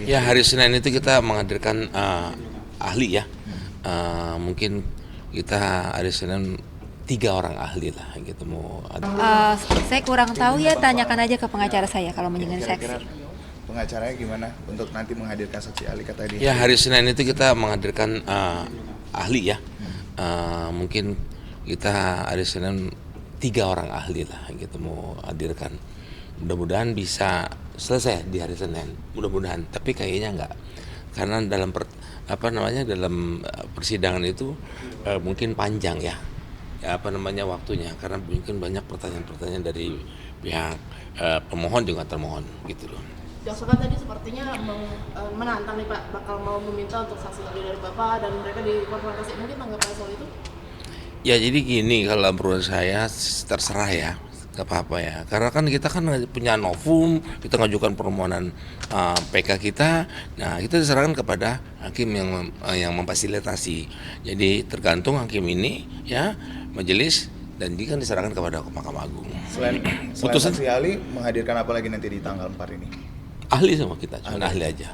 Ya, hari Senin itu kita menghadirkan ahli ya. Mungkin kita hari Senin 3 orang ahli lah gitu mau. Saya kurang tahu ya, tanyakan aja ke pengacara saya kalau menyengat Kira-kira saksi. pengacaranya gimana untuk nanti menghadirkan saksi ahli kata dia? Ya, hari Senin itu kita menghadirkan ahli ya. Mungkin kita hari Senin 3 orang ahli lah gitu mau hadirkan. Mudah-mudahan bisa selesai di hari Senin. Mudah-mudahan, tapi kayaknya enggak. Karena dalam dalam persidangan itu mungkin panjang ya. Waktunya, karena mungkin banyak pertanyaan-pertanyaan dari pihak pemohon juga termohon gitu loh. Jaksa kan tadi sepertinya menantang nih Pak, bakal mau meminta untuk saksi ahli dari Bapak dan mereka dikonfrontasi. Mungkin tanggapan soal itu? Ya jadi gini, kalau menurut saya terserah ya, gak apa-apa ya. Karena kan kita kan punya novum, kita ngajukan permohonan PK kita. Nah, kita diserahkan kepada hakim yang memfasilitasi. Jadi tergantung hakim ini ya, majelis, dan dia kan diserahkan kepada Mahkamah Agung. Selain Putusan saksi ahli, menghadirkan apa lagi nanti di tanggal 4 ini? ahli sama kita, cuma ahli aja.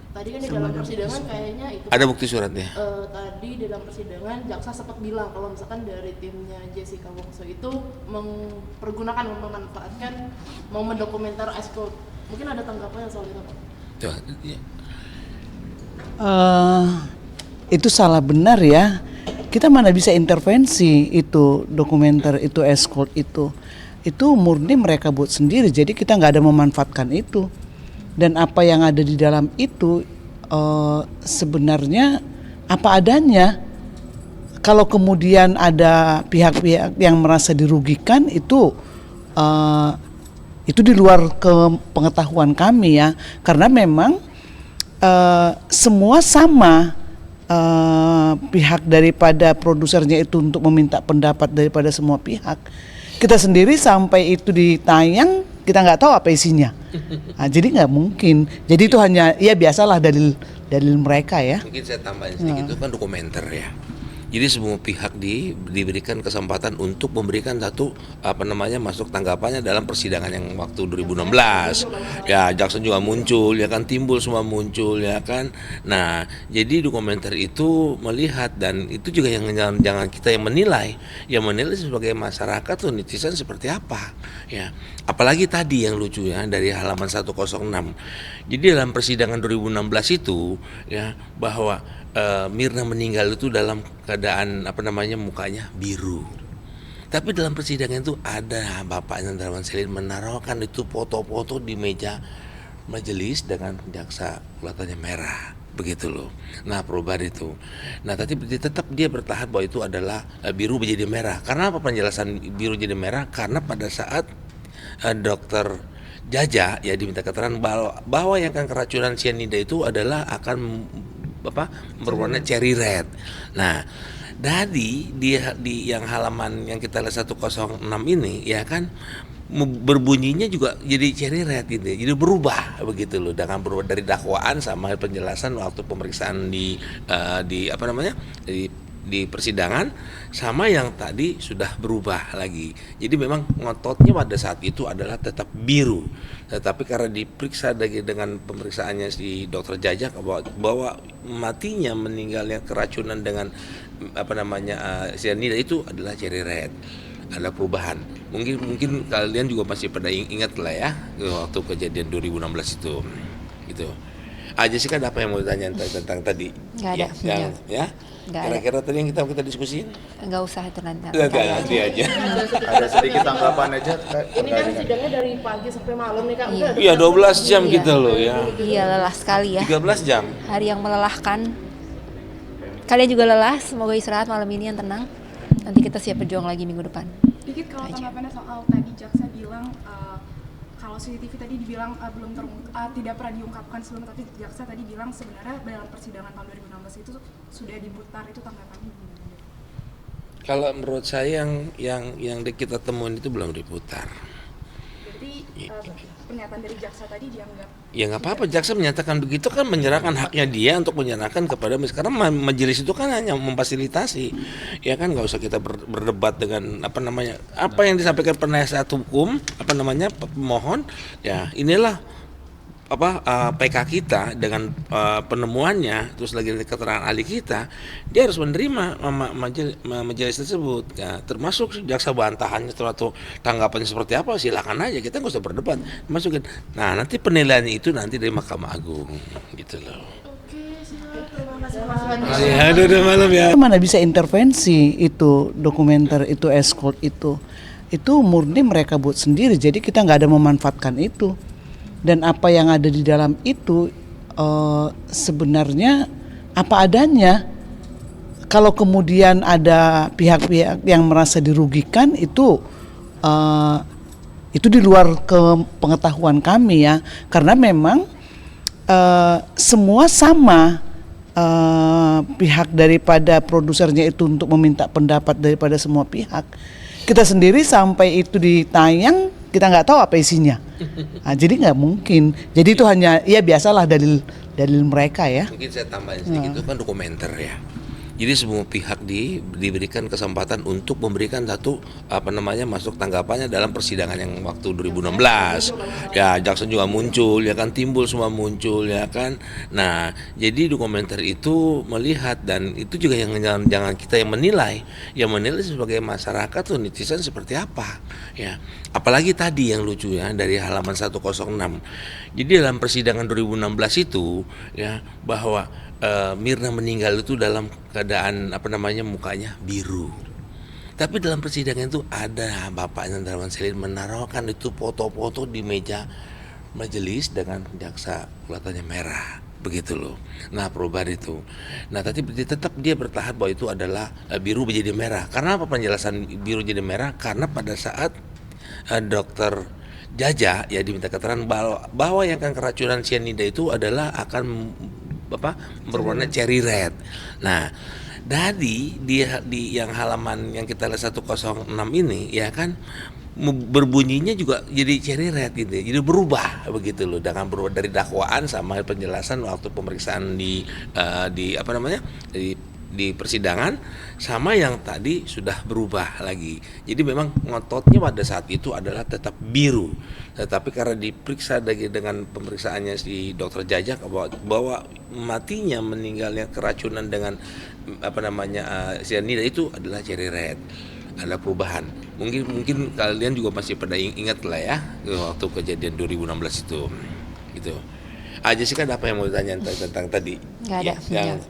Tadi kan di dalam persidangan kayaknya itu Ada bukti suratnya. tadi di dalam persidangan jaksa sempat bilang kalau misalkan dari timnya Jessica Wongso itu memanfaatkan mau mendokumenter escort. Mungkin ada tanggapannya soal itu Pak? Coba, ya. Itu salah benar ya. Kita mana bisa intervensi itu dokumenter itu escort itu murni mereka buat sendiri. Jadi kita nggak ada memanfaatkan itu. Dan apa yang ada di dalam itu sebenarnya apa adanya. Kalau kemudian ada pihak-pihak yang merasa dirugikan itu di luar pengetahuan kami ya. Karena memang semua sama. Pihak daripada produsernya itu untuk meminta pendapat daripada semua pihak. Kita sendiri sampai itu ditayang kita nggak tahu apa isinya. Nah, jadi nggak mungkin. Jadi itu hanya ya biasalah dalil mereka ya. Mungkin saya tambahin sedikit, itu kan dokumenter ya. Jadi semua pihak diberikan kesempatan untuk memberikan satu masuk tanggapannya dalam persidangan yang waktu 2016. Ya, jaksa juga muncul, ya kan, timbul semua muncul, ya kan. Nah, jadi dokumenter itu melihat, dan itu juga yang jangan kita yang menilai. Yang menilai sebagai masyarakat tuh netizen seperti apa, ya. Apalagi tadi yang lucu ya dari halaman 106. Jadi dalam persidangan 2016 itu ya, bahwa Mirna meninggal itu dalam keadaan mukanya biru. Tapi dalam persidangan itu ada Bapak Hendrawan Selin menaruhkan itu foto-foto di meja majelis dengan jaksa kelihatannya merah, begitu loh. Nah, perubahan itu. Nah, tapi tetap dia bertahan bahwa itu adalah biru menjadi merah. Karena apa penjelasan biru jadi merah? Karena pada saat dokter Jaja ya diminta keterangan bahwa yang akan keracunan cyanida itu adalah akan berwarna cherry red. Nah, di yang halaman yang kita lihat 106 ini ya kan, berbunyinya juga jadi cherry red gitu. Jadi berubah begitu loh, dengan berubah dari dakwaan sama penjelasan waktu pemeriksaan di persidangan sama yang tadi sudah berubah lagi. Jadi memang ngototnya pada saat itu adalah tetap biru. Tetapi karena diperiksa dengan pemeriksaannya si dokter Jajak bahwa matinya meninggalnya keracunan dengan cyanida itu adalah cherry red. Ada perubahan. Mungkin kalian juga masih pada ingat lah ya waktu kejadian 2016 itu. Gitu. Jessica, ada apa yang mau ditanya tentang tadi? Nggak ada. Ya. Kira-kira tadi yang kita diskusiin? Nggak usah itu nanti. Nanti aja. Ada sedikit tanggapan aja. Ini kan sidangnya dari pagi sampai malam nih Kak. Iya, 12 jam kita loh ya. Iya, lelah sekali ya. 13 jam. Hari yang melelahkan. Kalian juga lelah, semoga istirahat malam ini yang tenang. Nanti kita siap berjuang lagi minggu depan. Dikit kalau tanggapannya soal tadi jaksa bilang kalau CCTV tadi dibilang tidak pernah diungkapkan sebelum, tapi jaksa tadi bilang sebenarnya dalam persidangan tahun 2016 itu sudah diputar, itu tanggapannya gimana? Kalau menurut saya yang kita temuin itu belum diputar. Jadi pernyataan dari jaksa tadi dianggap Ya nggak apa-apa, jaksa menyatakan begitu kan menyerahkan haknya dia untuk menyerahkan kepada karena majelis itu kan hanya memfasilitasi, ya kan, nggak usah kita berdebat dengan apa yang disampaikan penasihat hukum pemohon, ya inilah PK kita dengan penemuannya, terus lagi dari keterangan ahli kita, dia harus menerima majelis tersebut. Ya, termasuk jaksa bantahannya atau tanggapannya seperti apa, silakan aja, kita nggak usah berdebat, masukin. Nah, nanti penilaiannya itu nanti dari Mahkamah Agung, gitu loh. Oke, siap. Terima kasih Pak. Udah malam ya. Mana bisa intervensi itu dokumenter itu escort itu murni mereka buat sendiri, jadi kita nggak ada memanfaatkan itu. Dan apa yang ada di dalam itu sebenarnya apa adanya. Kalau kemudian ada pihak-pihak yang merasa dirugikan itu di luar pengetahuan kami ya, karena memang semua sama pihak daripada produsernya itu untuk meminta pendapat daripada semua pihak. Kita sendiri sampai itu ditayang kita nggak tahu apa isinya. Nah, jadi nggak mungkin. Jadi itu hanya ya biasalah dalil mereka ya. Mungkin saya tambahin sedikit, itu kan dokumenter ya. Jadi semua pihak diberikan kesempatan untuk memberikan satu masuk tanggapannya dalam persidangan yang waktu 2016. Ya, jaksa juga muncul, ya kan, timbul semua muncul, ya kan. Nah, jadi dokumenter itu melihat, dan itu juga yang jangan kita yang menilai. Yang menilai sebagai masyarakat tuh netizen seperti apa, ya. Apalagi tadi yang lucu ya dari halaman 106. Jadi dalam persidangan 2016 itu ya bahwa Mirna meninggal itu dalam keadaan mukanya biru. Tapi dalam persidangan itu ada Bapak Hendrawan Selin menaruhkan itu foto-foto di meja majelis dengan jaksa kelihatannya merah, begitu loh. Nah, perubahan itu. Nah, tapi tetap dia bertahan bahwa itu adalah biru menjadi merah. Karena apa penjelasan biru jadi merah? Karena pada saat dokter Jaja ya diminta keterangan bahwa yang akan keracunan cyanida itu adalah akan berwarna cherry red. Nah, di yang halaman yang kita lihat 106 ini ya kan berbunyinya juga jadi cherry red gitu. Jadi berubah begitu loh, dengan berubah dari dakwaan sama penjelasan waktu pemeriksaan di persidangan sama yang tadi sudah berubah lagi. Jadi memang ngototnya pada saat itu adalah tetap biru. Tetapi karena diperiksa dengan pemeriksaannya si dokter Jajak bahwa matinya meninggalnya keracunan dengan cyanida itu adalah cherry red. Ada perubahan. Mungkin kalian juga masih pada ingat lah ya waktu kejadian 2016 itu. Gitu. Jessica ada apa yang mau ditanya tentang tadi? Nggak ada.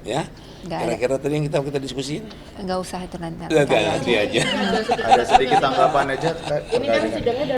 Ya. Kira-kira tadi yang kita diskusiin? Nggak usah itu nanti. Nanti aja. Ada sedikit tanggapan aja. Ini kan sidangnya